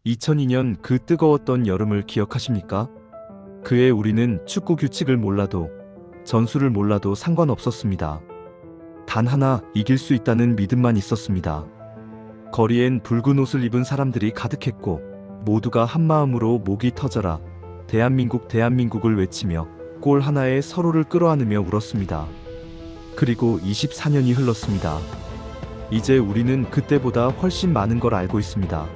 2002년 그 뜨거웠던 여름을 기억하십니까? 그해 우리는 축구 규칙을 몰라도 전술을 몰라도 상관없었습니다. 단 하나 이길 수 있다는 믿음만 있었습니다. 거리엔 붉은 옷을 입은 사람들이 가득했고 모두가 한마음으로 목이 터져라 대한민국 대한민국을 외치며 골 하나에 서로를 끌어안으며 울었습니다. 그리고 24년이 흘렀습니다. 이제 우리는 그때보다 훨씬 많은 걸 알고 있습니다.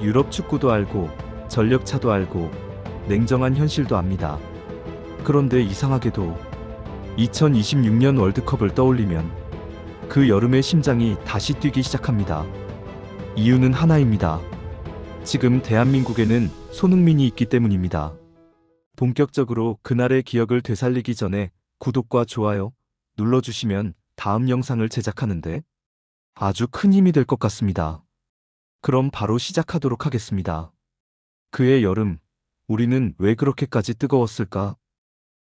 유럽 축구도 알고 전력차도 알고 냉정한 현실도 압니다. 그런데 이상하게도 2026년 월드컵을 떠올리면 그 여름의 심장이 다시 뛰기 시작합니다. 이유는 하나입니다. 지금 대한민국에는 손흥민이 있기 때문입니다. 본격적으로 그날의 기억을 되살리기 전에 구독과 좋아요 눌러주시면 다음 영상을 제작하는데 아주 큰 힘이 될 것 같습니다. 그럼 바로 시작하도록 하겠습니다. 그해 여름, 우리는 왜 그렇게까지 뜨거웠을까?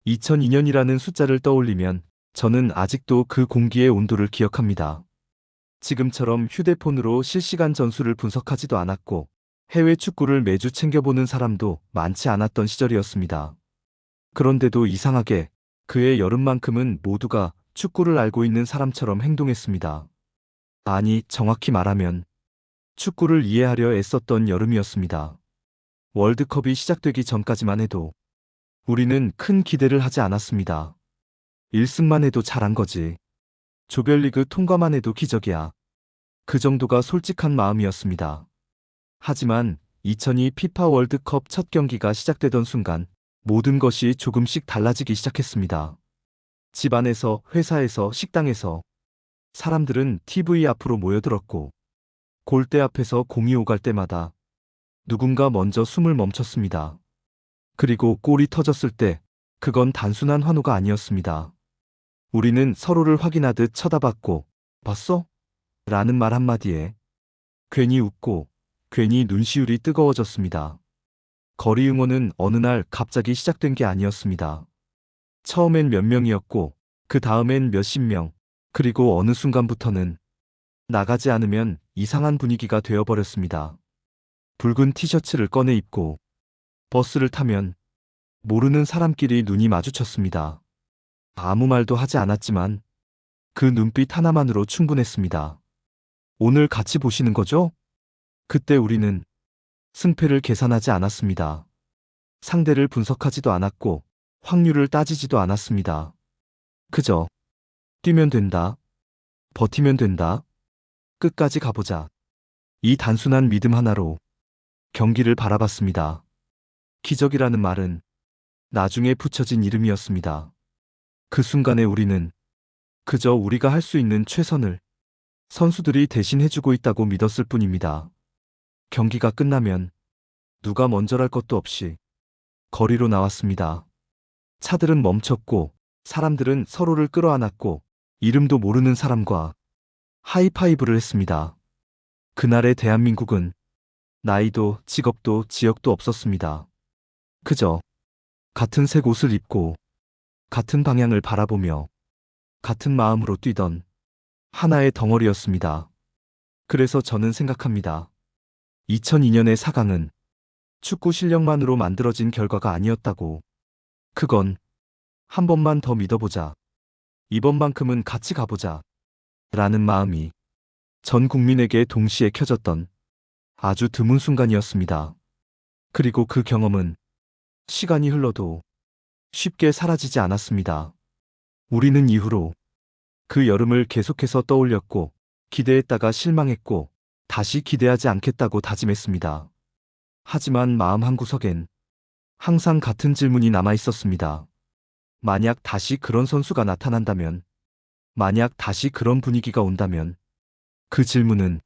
2002년이라는 숫자를 떠올리면 저는 아직도 그 공기의 온도를 기억합니다. 지금처럼 휴대폰으로 실시간 전술을 분석하지도 않았고 해외 축구를 매주 챙겨보는 사람도 많지 않았던 시절이었습니다. 그런데도 이상하게 그해 여름만큼은 모두가 축구를 알고 있는 사람처럼 행동했습니다. 아니, 정확히 말하면 축구를 이해하려 애썼던 여름이었습니다. 월드컵이 시작되기 전까지만 해도 우리는 큰 기대를 하지 않았습니다. 1승만 해도 잘한 거지. 조별리그 통과만 해도 기적이야. 그 정도가 솔직한 마음이었습니다. 하지만 2002 피파 월드컵 첫 경기가 시작되던 순간 모든 것이 조금씩 달라지기 시작했습니다. 집안에서, 회사에서, 식당에서 사람들은 TV 앞으로 모여들었고 골대 앞에서 공이 오갈 때마다 누군가 먼저 숨을 멈췄습니다. 그리고 골이 터졌을 때 그건 단순한 환호가 아니었습니다. 우리는 서로를 확인하듯 쳐다봤고 봤어? 라는 말 한마디에 괜히 웃고 괜히 눈시울이 뜨거워졌습니다. 거리 응원은 어느 날 갑자기 시작된 게 아니었습니다. 처음엔 몇 명이었고 그 다음엔 몇십 명, 그리고 어느 순간부터는 나가지 않으면 이상한 분위기가 되어버렸습니다. 붉은 티셔츠를 꺼내 입고 버스를 타면 모르는 사람끼리 눈이 마주쳤습니다. 아무 말도 하지 않았지만 그 눈빛 하나만으로 충분했습니다. 오늘 같이 보시는 거죠? 그때 우리는 승패를 계산하지 않았습니다. 상대를 분석하지도 않았고 확률을 따지지도 않았습니다. 그저 뛰면 된다. 버티면 된다. 끝까지 가보자. 이 단순한 믿음 하나로 경기를 바라봤습니다. 기적이라는 말은 나중에 붙여진 이름이었습니다. 그 순간에 우리는 그저 우리가 할 수 있는 최선을 선수들이 대신 해주고 있다고 믿었을 뿐입니다. 경기가 끝나면 누가 먼저랄 것도 없이 거리로 나왔습니다. 차들은 멈췄고 사람들은 서로를 끌어안았고 이름도 모르는 사람과 하이파이브를 했습니다. 그날의 대한민국은 나이도 직업도 지역도 없었습니다. 그저 같은 색 옷을 입고 같은 방향을 바라보며 같은 마음으로 뛰던 하나의 덩어리였습니다. 그래서 저는 생각합니다. 2002년의 4강은 축구 실력만으로 만들어진 결과가 아니었다고. 그건 한 번만 더 믿어보자. 이번만큼은 같이 가보자. 라는 마음이 전 국민에게 동시에 켜졌던 아주 드문 순간이었습니다. 그리고 그 경험은 시간이 흘러도 쉽게 사라지지 않았습니다. 우리는 이후로 그 여름을 계속해서 떠올렸고 기대했다가 실망했고 다시 기대하지 않겠다고 다짐했습니다. 하지만 마음 한구석엔 항상 같은 질문이 남아 있었습니다. 만약 다시 그런 선수가 나타난다면, 만약 다시 그런 분위기가 온다면, 그 질문은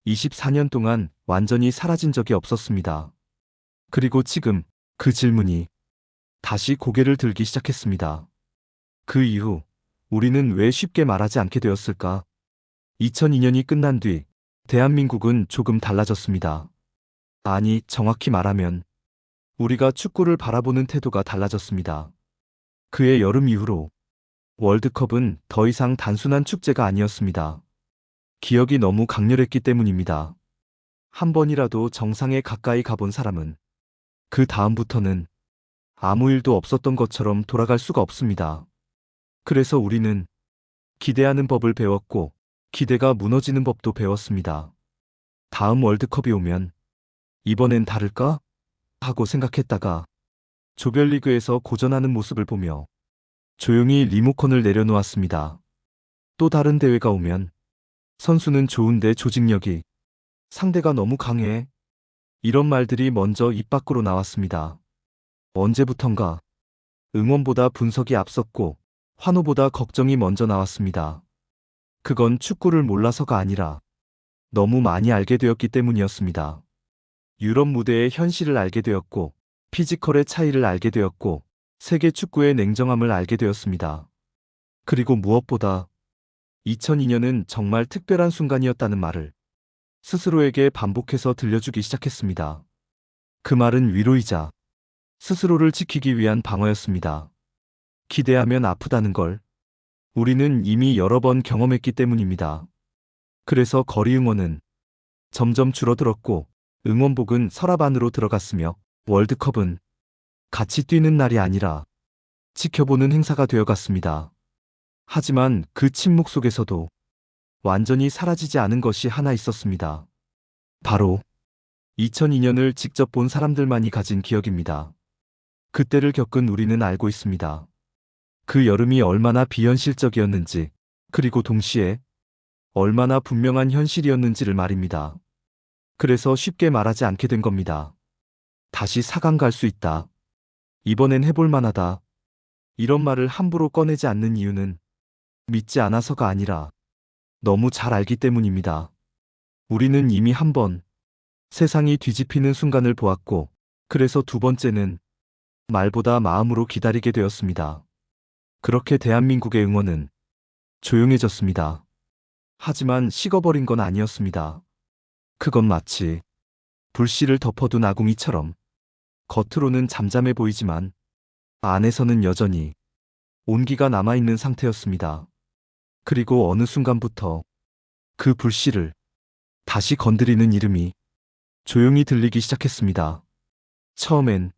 24년 동안 완전히 사라진 적이 없었습니다. 그리고 지금 그 질문이 다시 고개를 들기 시작했습니다. 그 이후 우리는 왜 쉽게 말하지 않게 되었을까? 2002년이 끝난 뒤 대한민국은 조금 달라졌습니다. 아니, 정확히 말하면 우리가 축구를 바라보는 태도가 달라졌습니다. 그해 여름 이후로 월드컵은 더 이상 단순한 축제가 아니었습니다. 기억이 너무 강렬했기 때문입니다. 한 번이라도 정상에 가까이 가본 사람은 그 다음부터는 아무 일도 없었던 것처럼 돌아갈 수가 없습니다. 그래서 우리는 기대하는 법을 배웠고 기대가 무너지는 법도 배웠습니다. 다음 월드컵이 오면 이번엔 다를까? 하고 생각했다가 조별리그에서 고전하는 모습을 보며 조용히 리모컨을 내려놓았습니다. 또 다른 대회가 오면 선수는 좋은데 조직력이 상대가 너무 강해. 이런 말들이 먼저 입 밖으로 나왔습니다. 언제부턴가 응원보다 분석이 앞섰고 환호보다 걱정이 먼저 나왔습니다. 그건 축구를 몰라서가 아니라 너무 많이 알게 되었기 때문이었습니다. 유럽 무대의 현실을 알게 되었고 피지컬의 차이를 알게 되었고 세계 축구의 냉정함을 알게 되었습니다. 그리고 무엇보다 2002년은 정말 특별한 순간이었다는 말을 스스로에게 반복해서 들려주기 시작했습니다. 그 말은 위로이자 스스로를 지키기 위한 방어였습니다. 기대하면 아프다는 걸 우리는 이미 여러 번 경험했기 때문입니다. 그래서 거리 응원은 점점 줄어들었고 응원복은 서랍 안으로 들어갔으며 월드컵은 같이 뛰는 날이 아니라 지켜보는 행사가 되어갔습니다. 하지만 그 침묵 속에서도 완전히 사라지지 않은 것이 하나 있었습니다. 바로 2002년을 직접 본 사람들만이 가진 기억입니다. 그때를 겪은 우리는 알고 있습니다. 그 여름이 얼마나 비현실적이었는지, 그리고 동시에 얼마나 분명한 현실이었는지를 말입니다. 그래서 쉽게 말하지 않게 된 겁니다. 다시 4강 갈 수 있다. 이번엔 해볼 만하다. 이런 말을 함부로 꺼내지 않는 이유는 믿지 않아서가 아니라 너무 잘 알기 때문입니다. 우리는 이미 한 번 세상이 뒤집히는 순간을 보았고, 그래서 두 번째는 말보다 마음으로 기다리게 되었습니다. 그렇게 대한민국의 응원은 조용해졌습니다. 하지만 식어버린 건 아니었습니다. 그건 마치 불씨를 덮어둔 아궁이처럼 겉으로는 잠잠해 보이지만 안에서는 여전히 온기가 남아있는 상태였습니다. 그리고 어느 순간부터 그 불씨를 다시 건드리는 이름이 조용히 들리기 시작했습니다. 처음엔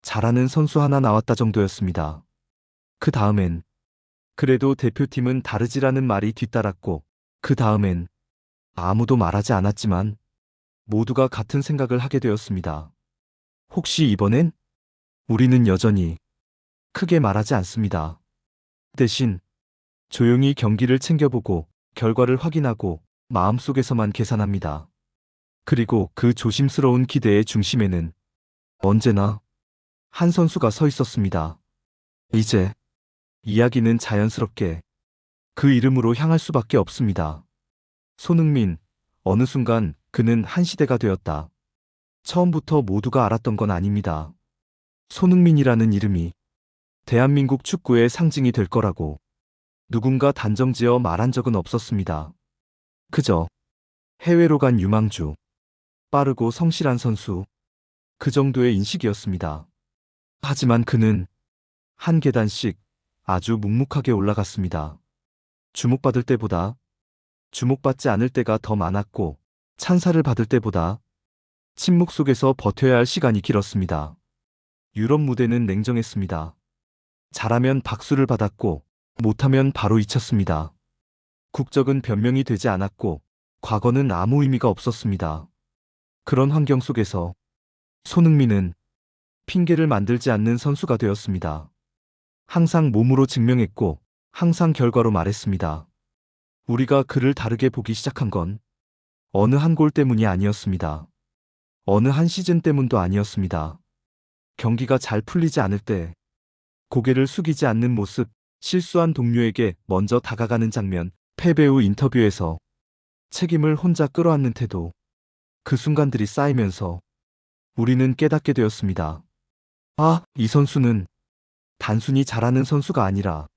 잘하는 선수 하나 나왔다 정도였습니다. 그 다음엔 그래도 대표팀은 다르지라는 말이 뒤따랐고, 그 다음엔 아무도 말하지 않았지만 모두가 같은 생각을 하게 되었습니다. 혹시 이번엔? 우리는 여전히 크게 말하지 않습니다. 대신 조용히 경기를 챙겨보고 결과를 확인하고 마음속에서만 계산합니다. 그리고 그 조심스러운 기대의 중심에는 언제나 한 선수가 서 있었습니다. 이제 이야기는 자연스럽게 그 이름으로 향할 수밖에 없습니다. 손흥민. 어느 순간 그는 한 시대가 되었다. 처음부터 모두가 알았던 건 아닙니다. 손흥민이라는 이름이 대한민국 축구의 상징이 될 거라고 누군가 단정지어 말한 적은 없었습니다. 그저 해외로 간 유망주, 빠르고 성실한 선수, 그 정도의 인식이었습니다. 하지만 그는 한 계단씩 아주 묵묵하게 올라갔습니다. 주목받을 때보다 주목받지 않을 때가 더 많았고, 찬사를 받을 때보다 침묵 속에서 버텨야 할 시간이 길었습니다. 유럽 무대는 냉정했습니다. 잘하면 박수를 받았고 못하면 바로 잊혔습니다. 국적은 변명이 되지 않았고 과거는 아무 의미가 없었습니다. 그런 환경 속에서 손흥민은 핑계를 만들지 않는 선수가 되었습니다. 항상 몸으로 증명했고 항상 결과로 말했습니다. 우리가 그를 다르게 보기 시작한 건 어느 한 골 때문이 아니었습니다. 어느 한 시즌 때문도 아니었습니다. 경기가 잘 풀리지 않을 때 고개를 숙이지 않는 모습, 실수한 동료에게 먼저 다가가는 장면, 패배 후 인터뷰에서 책임을 혼자 끌어안는 태도, 그 순간들이 쌓이면서 우리는 깨닫게 되었습니다. 아, 이 선수는 단순히 잘하는 선수가 아니라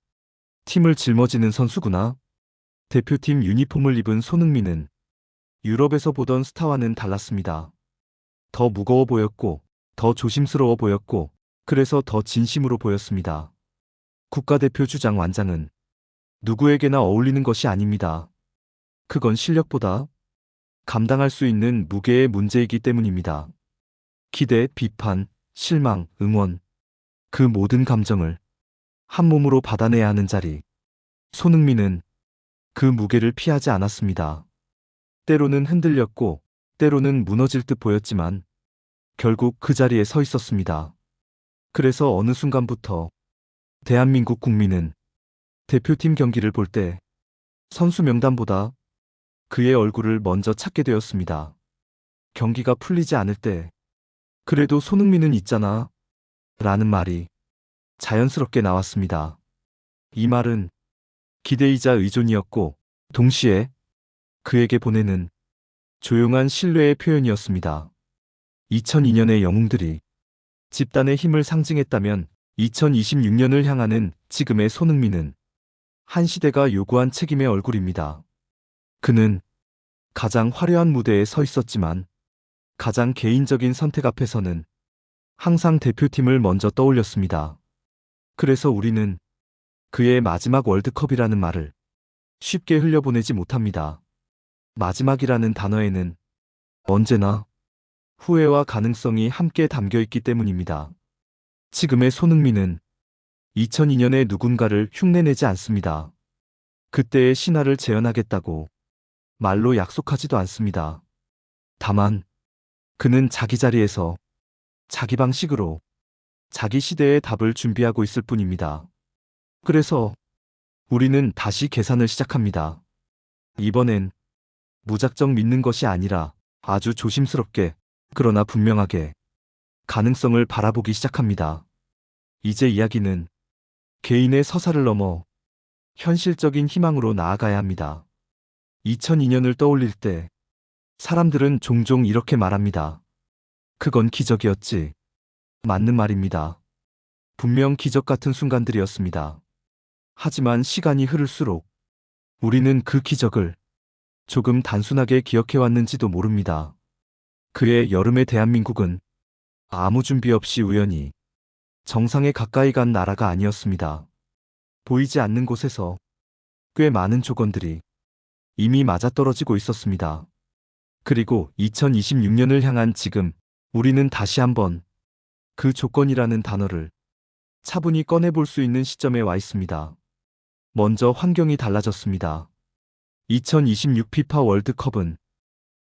팀을 짊어지는 선수구나. 대표팀 유니폼을 입은 손흥민은 유럽에서 보던 스타와는 달랐습니다. 더 무거워 보였고, 더 조심스러워 보였고, 그래서 더 진심으로 보였습니다. 국가대표 주장 완장은 누구에게나 어울리는 것이 아닙니다. 그건 실력보다 감당할 수 있는 무게의 문제이기 때문입니다. 기대, 비판, 실망, 응원, 그 모든 감정을 한 몸으로 받아내야 하는 자리. 손흥민은 그 무게를 피하지 않았습니다. 때로는 흔들렸고, 때로는 무너질 듯 보였지만, 결국 그 자리에 서 있었습니다. 그래서 어느 순간부터 대한민국 국민은 대표팀 경기를 볼 때 선수 명단보다 그의 얼굴을 먼저 찾게 되었습니다. 경기가 풀리지 않을 때, 그래도 손흥민은 있잖아. 라는 말이 자연스럽게 나왔습니다. 이 말은 기대이자 의존이었고, 동시에 그에게 보내는 조용한 신뢰의 표현이었습니다. 2002년의 영웅들이 집단의 힘을 상징했다면 2026년을 향하는 지금의 손흥민은 한 시대가 요구한 책임의 얼굴입니다. 그는 가장 화려한 무대에 서 있었지만 가장 개인적인 선택 앞에서는 항상 대표팀을 먼저 떠올렸습니다. 그래서 우리는 그의 마지막 월드컵이라는 말을 쉽게 흘려보내지 못합니다. 마지막이라는 단어에는 언제나 후회와 가능성이 함께 담겨 있기 때문입니다. 지금의 손흥민은 2002년에 누군가를 흉내내지 않습니다. 그때의 신화를 재현하겠다고 말로 약속하지도 않습니다. 다만 그는 자기 자리에서 자기 방식으로 자기 시대의 답을 준비하고 있을 뿐입니다. 그래서 우리는 다시 계산을 시작합니다. 이번엔 무작정 믿는 것이 아니라 아주 조심스럽게, 그러나 분명하게 가능성을 바라보기 시작합니다. 이제 이야기는 개인의 서사를 넘어 현실적인 희망으로 나아가야 합니다. 2002년을 떠올릴 때 사람들은 종종 이렇게 말합니다. 그건 기적이었지. 맞는 말입니다. 분명 기적 같은 순간들이었습니다. 하지만 시간이 흐를수록 우리는 그 기적을 조금 단순하게 기억해왔는지도 모릅니다. 그의 여름의 대한민국은 아무 준비 없이 우연히 정상에 가까이 간 나라가 아니었습니다. 보이지 않는 곳에서 꽤 많은 조건들이 이미 맞아떨어지고 있었습니다. 그리고 2026년을 향한 지금, 우리는 다시 한번 그 조건이라는 단어를 차분히 꺼내볼 수 있는 시점에 와 있습니다. 먼저 환경이 달라졌습니다. 2026 피파 월드컵은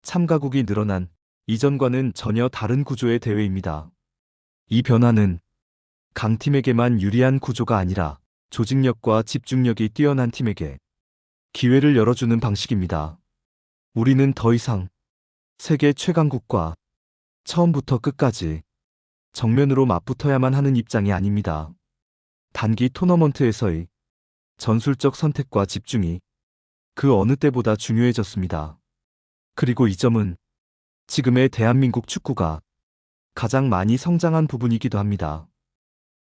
참가국이 늘어난 이전과는 전혀 다른 구조의 대회입니다. 이 변화는 강팀에게만 유리한 구조가 아니라 조직력과 집중력이 뛰어난 팀에게 기회를 열어주는 방식입니다. 우리는 더 이상 세계 최강국과 처음부터 끝까지 정면으로 맞붙어야만 하는 입장이 아닙니다. 단기 토너먼트에서의 전술적 선택과 집중이 그 어느 때보다 중요해졌습니다. 그리고 이 점은 지금의 대한민국 축구가 가장 많이 성장한 부분이기도 합니다.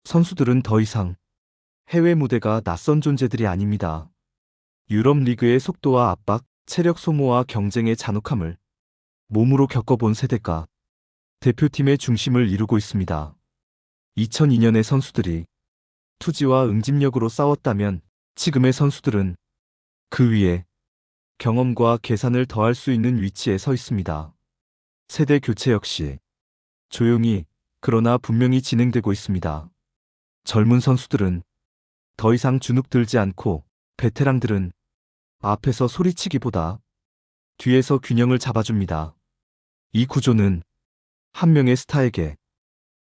선수들은 더 이상 해외 무대가 낯선 존재들이 아닙니다. 유럽 리그의 속도와 압박, 체력 소모와 경쟁의 잔혹함을 몸으로 겪어본 세대가 대표팀의 중심을 이루고 있습니다. 2002년의 선수들이 투지와 응집력으로 싸웠다면 지금의 선수들은 그 위에 경험과 계산을 더할 수 있는 위치에 서 있습니다. 세대 교체 역시 조용히, 그러나 분명히 진행되고 있습니다. 젊은 선수들은 더 이상 주눅 들지 않고, 베테랑들은 앞에서 소리치기보다 뒤에서 균형을 잡아줍니다. 이 구조는 한 명의 스타에게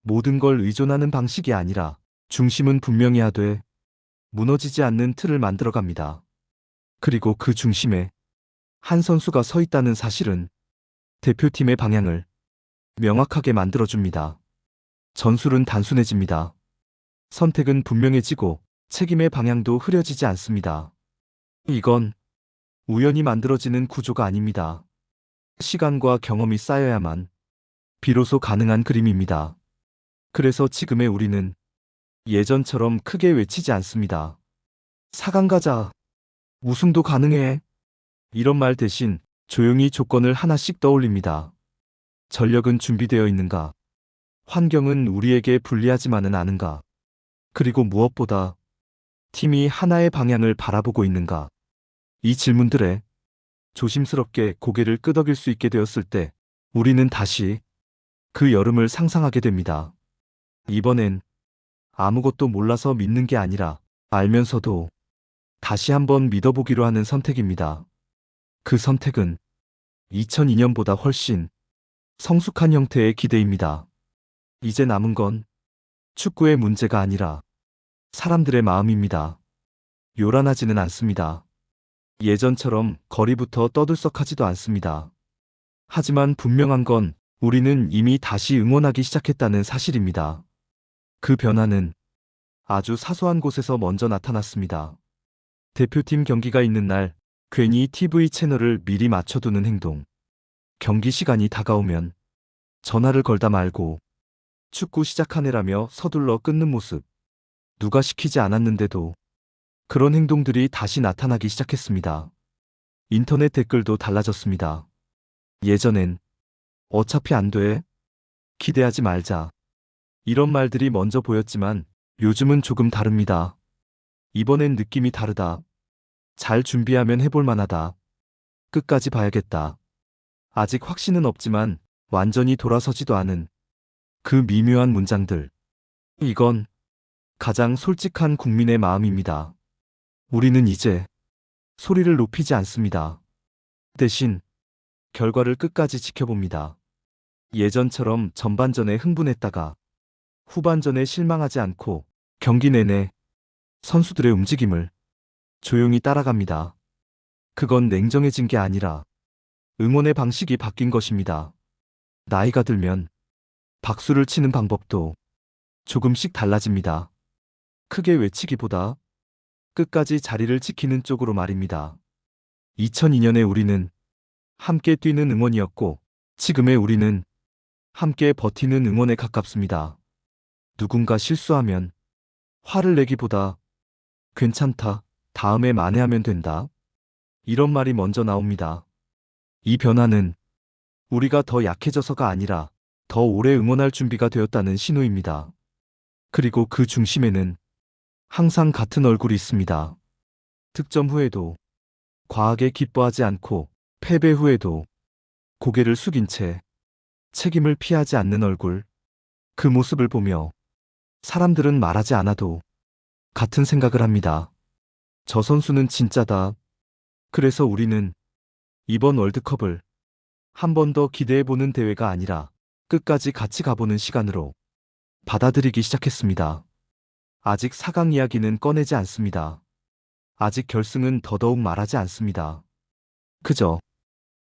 모든 걸 의존하는 방식이 아니라 중심은 분명히 하되 무너지지 않는 틀을 만들어갑니다. 그리고 그 중심에 한 선수가 서 있다는 사실은 대표팀의 방향을 명확하게 만들어줍니다. 전술은 단순해집니다. 선택은 분명해지고 책임의 방향도 흐려지지 않습니다. 이건 우연히 만들어지는 구조가 아닙니다. 시간과 경험이 쌓여야만 비로소 가능한 그림입니다. 그래서 지금의 우리는 예전처럼 크게 외치지 않습니다. 4강 가자. 우승도 가능해. 이런 말 대신 조용히 조건을 하나씩 떠올립니다. 전력은 준비되어 있는가? 환경은 우리에게 불리하지만은 않은가? 그리고 무엇보다 팀이 하나의 방향을 바라보고 있는가? 이 질문들에 조심스럽게 고개를 끄덕일 수 있게 되었을 때 우리는 다시 그 여름을 상상하게 됩니다. 이번엔 아무것도 몰라서 믿는 게 아니라 알면서도 다시 한번 믿어보기로 하는 선택입니다. 그 선택은 2002년보다 훨씬 성숙한 형태의 기대입니다. 이제 남은 건 축구의 문제가 아니라 사람들의 마음입니다. 요란하지는 않습니다. 예전처럼 거리부터 떠들썩하지도 않습니다. 하지만 분명한 건 우리는 이미 다시 응원하기 시작했다는 사실입니다. 그 변화는 아주 사소한 곳에서 먼저 나타났습니다. 대표팀 경기가 있는 날 괜히 TV 채널을 미리 맞춰두는 행동. 경기 시간이 다가오면 전화를 걸다 말고 축구 시작하네라며 서둘러 끊는 모습. 누가 시키지 않았는데도 그런 행동들이 다시 나타나기 시작했습니다. 인터넷 댓글도 달라졌습니다. 예전엔 어차피 안 돼. 기대하지 말자. 이런 말들이 먼저 보였지만 요즘은 조금 다릅니다. 이번엔 느낌이 다르다. 잘 준비하면 해볼 만하다. 끝까지 봐야겠다. 아직 확신은 없지만 완전히 돌아서지도 않은 그 미묘한 문장들. 이건 가장 솔직한 국민의 마음입니다. 우리는 이제 소리를 높이지 않습니다. 대신 결과를 끝까지 지켜봅니다. 예전처럼 전반전에 흥분했다가 후반전에 실망하지 않고 경기 내내 선수들의 움직임을 조용히 따라갑니다. 그건 냉정해진 게 아니라 응원의 방식이 바뀐 것입니다. 나이가 들면 박수를 치는 방법도 조금씩 달라집니다. 크게 외치기보다 끝까지 자리를 지키는 쪽으로 말입니다. 2002년에 우리는 함께 뛰는 응원이었고 지금의 우리는 함께 버티는 응원에 가깝습니다. 누군가 실수하면 화를 내기보다 괜찮다, 다음에 만회하면 된다. 이런 말이 먼저 나옵니다. 이 변화는 우리가 더 약해져서가 아니라 더 오래 응원할 준비가 되었다는 신호입니다. 그리고 그 중심에는 항상 같은 얼굴이 있습니다. 득점 후에도 과하게 기뻐하지 않고 패배 후에도 고개를 숙인 채 책임을 피하지 않는 얼굴. 그 모습을 보며 사람들은 말하지 않아도 같은 생각을 합니다. 저 선수는 진짜다. 그래서 우리는 이번 월드컵을 한 번 더 기대해보는 대회가 아니라 끝까지 같이 가보는 시간으로 받아들이기 시작했습니다. 아직 4강 이야기는 꺼내지 않습니다. 아직 결승은 더더욱 말하지 않습니다. 그저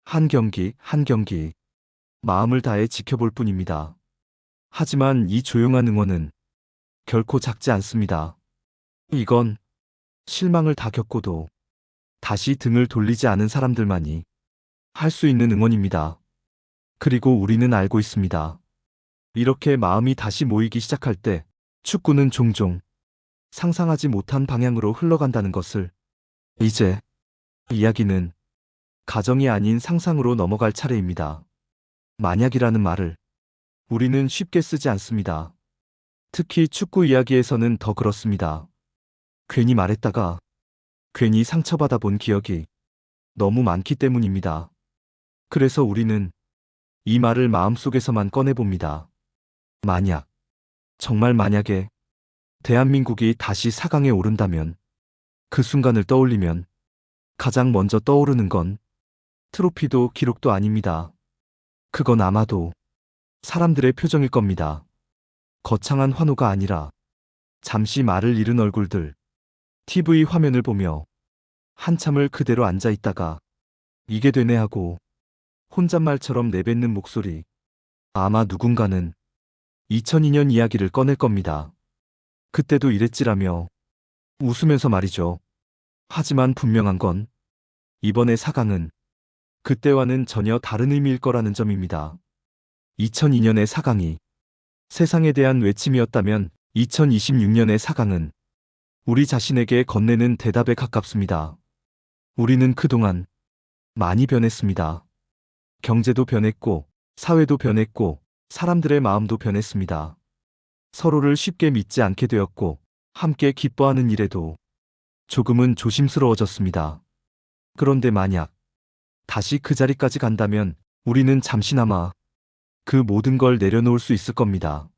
한 경기 한 경기 마음을 다해 지켜볼 뿐입니다. 하지만 이 조용한 응원은 결코 작지 않습니다. 이건 실망을 다 겪고도 다시 등을 돌리지 않은 사람들만이 할 수 있는 응원입니다. 그리고 우리는 알고 있습니다. 이렇게 마음이 다시 모이기 시작할 때 축구는 종종 상상하지 못한 방향으로 흘러간다는 것을. 이제 이야기는 가정이 아닌 상상으로 넘어갈 차례입니다. 만약이라는 말을 우리는 쉽게 쓰지 않습니다. 특히 축구 이야기에서는 더 그렇습니다. 괜히 말했다가 괜히 상처받아 본 기억이 너무 많기 때문입니다. 그래서 우리는 이 말을 마음속에서만 꺼내봅니다. 만약, 정말 만약에 대한민국이 다시 4강에 오른다면 그 순간을 떠올리면 가장 먼저 떠오르는 건 트로피도 기록도 아닙니다. 그건 아마도 사람들의 표정일 겁니다. 거창한 환호가 아니라 잠시 말을 잃은 얼굴들. TV 화면을 보며 한참을 그대로 앉아 있다가 이게 되네 하고 혼잣말처럼 내뱉는 목소리. 아마 누군가는 2002년 이야기를 꺼낼 겁니다. 그때도 이랬지라며 웃으면서 말이죠. 하지만 분명한 건 이번의 4강은 그때와는 전혀 다른 의미일 거라는 점입니다. 2002년의 4강이 세상에 대한 외침이었다면 2026년의 4강은 우리 자신에게 건네는 대답에 가깝습니다. 우리는 그동안 많이 변했습니다. 경제도 변했고, 사회도 변했고, 사람들의 마음도 변했습니다. 서로를 쉽게 믿지 않게 되었고, 함께 기뻐하는 일에도 조금은 조심스러워졌습니다. 그런데 만약 다시 그 자리까지 간다면 우리는 잠시나마 그 모든 걸 내려놓을 수 있을 겁니다.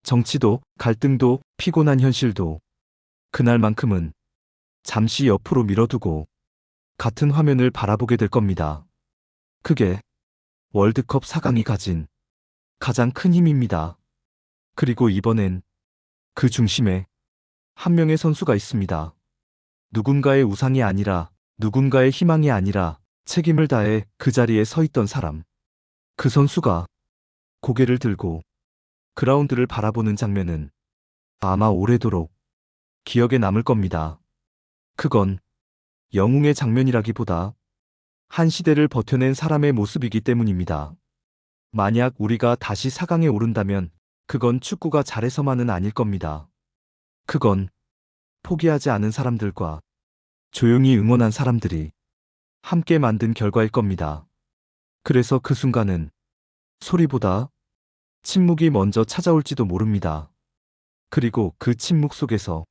정치도, 갈등도, 피곤한 현실도 그날만큼은 잠시 옆으로 밀어두고 같은 화면을 바라보게 될 겁니다. 그게 월드컵 4강이 가진 가장 큰 힘입니다. 그리고 이번엔 그 중심에 한 명의 선수가 있습니다. 누군가의 우상이 아니라, 누군가의 희망이 아니라 책임을 다해 그 자리에 서 있던 사람. 그 선수가 고개를 들고 그라운드를 바라보는 장면은 아마 오래도록 기억에 남을 겁니다. 그건 영웅의 장면이라기보다 한 시대를 버텨낸 사람의 모습이기 때문입니다. 만약 우리가 다시 4강에 오른다면 그건 축구가 잘해서만은 아닐 겁니다. 그건 포기하지 않은 사람들과 조용히 응원한 사람들이 함께 만든 결과일 겁니다. 그래서 그 순간은 소리보다 침묵이 먼저 찾아올지도 모릅니다. 그리고 그 침묵 속에서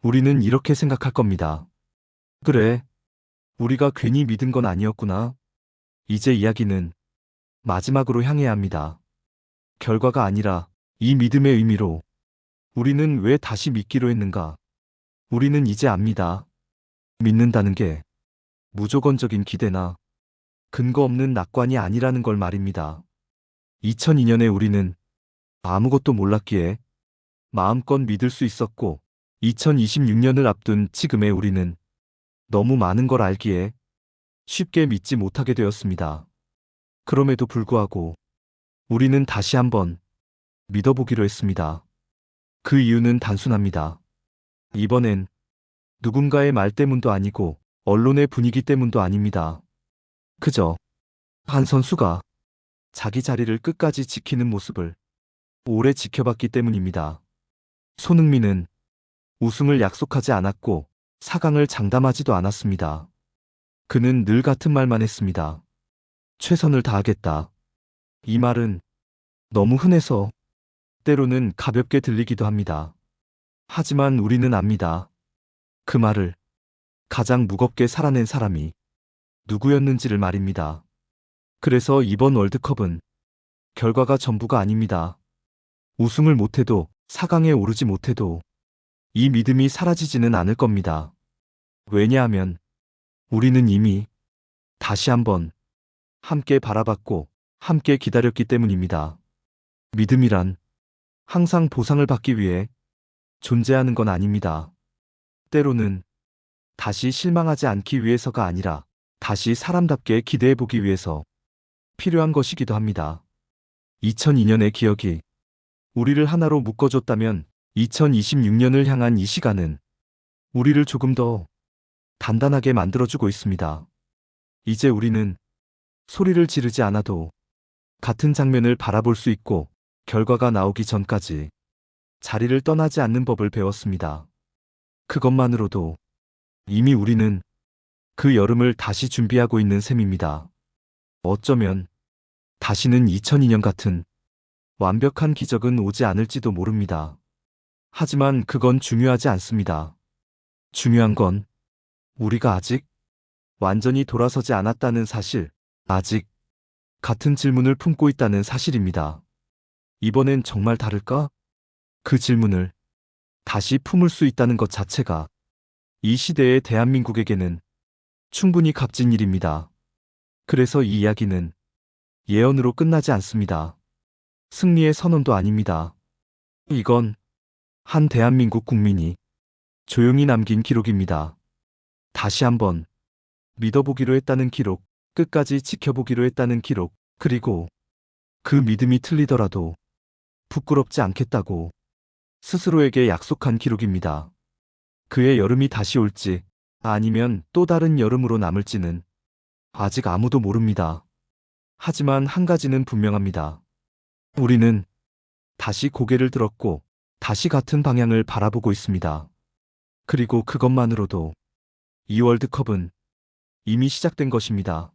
우리는 이렇게 생각할 겁니다. 그래, 우리가 괜히 믿은 건 아니었구나. 이제 이야기는 마지막으로 향해야 합니다. 결과가 아니라 이 믿음의 의미로 우리는 왜 다시 믿기로 했는가? 우리는 이제 압니다. 믿는다는 게 무조건적인 기대나 근거 없는 낙관이 아니라는 걸 말입니다. 2002년에 우리는 아무것도 몰랐기에 마음껏 믿을 수 있었고 2026년을 앞둔 지금의 우리는 너무 많은 걸 알기에 쉽게 믿지 못하게 되었습니다. 그럼에도 불구하고 우리는 다시 한번 믿어보기로 했습니다. 그 이유는 단순합니다. 이번엔 누군가의 말 때문도 아니고 언론의 분위기 때문도 아닙니다. 그저 한 선수가 자기 자리를 끝까지 지키는 모습을 오래 지켜봤기 때문입니다. 손흥민은 우승을 약속하지 않았고 4강을 장담하지도 않았습니다. 그는 늘 같은 말만 했습니다. 최선을 다하겠다. 이 말은 너무 흔해서 때로는 가볍게 들리기도 합니다. 하지만 우리는 압니다. 그 말을 가장 무겁게 살아낸 사람이 누구였는지를 말입니다. 그래서 이번 월드컵은 결과가 전부가 아닙니다. 우승을 못해도 4강에 오르지 못해도 이 믿음이 사라지지는 않을 겁니다. 왜냐하면 우리는 이미 다시 한번 함께 바라봤고 함께 기다렸기 때문입니다. 믿음이란 항상 보상을 받기 위해 존재하는 건 아닙니다. 때로는 다시 실망하지 않기 위해서가 아니라 다시 사람답게 기대해보기 위해서 필요한 것이기도 합니다. 2002년의 기억이 우리를 하나로 묶어줬다면 2026년을 향한 이 시간은 우리를 조금 더 단단하게 만들어주고 있습니다. 이제 우리는 소리를 지르지 않아도 같은 장면을 바라볼 수 있고 결과가 나오기 전까지 자리를 떠나지 않는 법을 배웠습니다. 그것만으로도 이미 우리는 그 여름을 다시 준비하고 있는 셈입니다. 어쩌면 다시는 2002년 같은 완벽한 기적은 오지 않을지도 모릅니다. 하지만 그건 중요하지 않습니다. 중요한 건 우리가 아직 완전히 돌아서지 않았다는 사실, 아직 같은 질문을 품고 있다는 사실입니다. 이번엔 정말 다를까? 그 질문을 다시 품을 수 있다는 것 자체가 이 시대의 대한민국에게는 충분히 값진 일입니다. 그래서 이 이야기는 예언으로 끝나지 않습니다. 승리의 선언도 아닙니다. 이건 한 대한민국 국민이 조용히 남긴 기록입니다. 다시 한번 믿어보기로 했다는 기록, 끝까지 지켜보기로 했다는 기록, 그리고 그 믿음이 틀리더라도 부끄럽지 않겠다고 스스로에게 약속한 기록입니다. 그의 여름이 다시 올지 아니면 또 다른 여름으로 남을지는 아직 아무도 모릅니다. 하지만 한 가지는 분명합니다. 우리는 다시 고개를 들었고 다시 같은 방향을 바라보고 있습니다. 그리고 그것만으로도 이 월드컵은 이미 시작된 것입니다.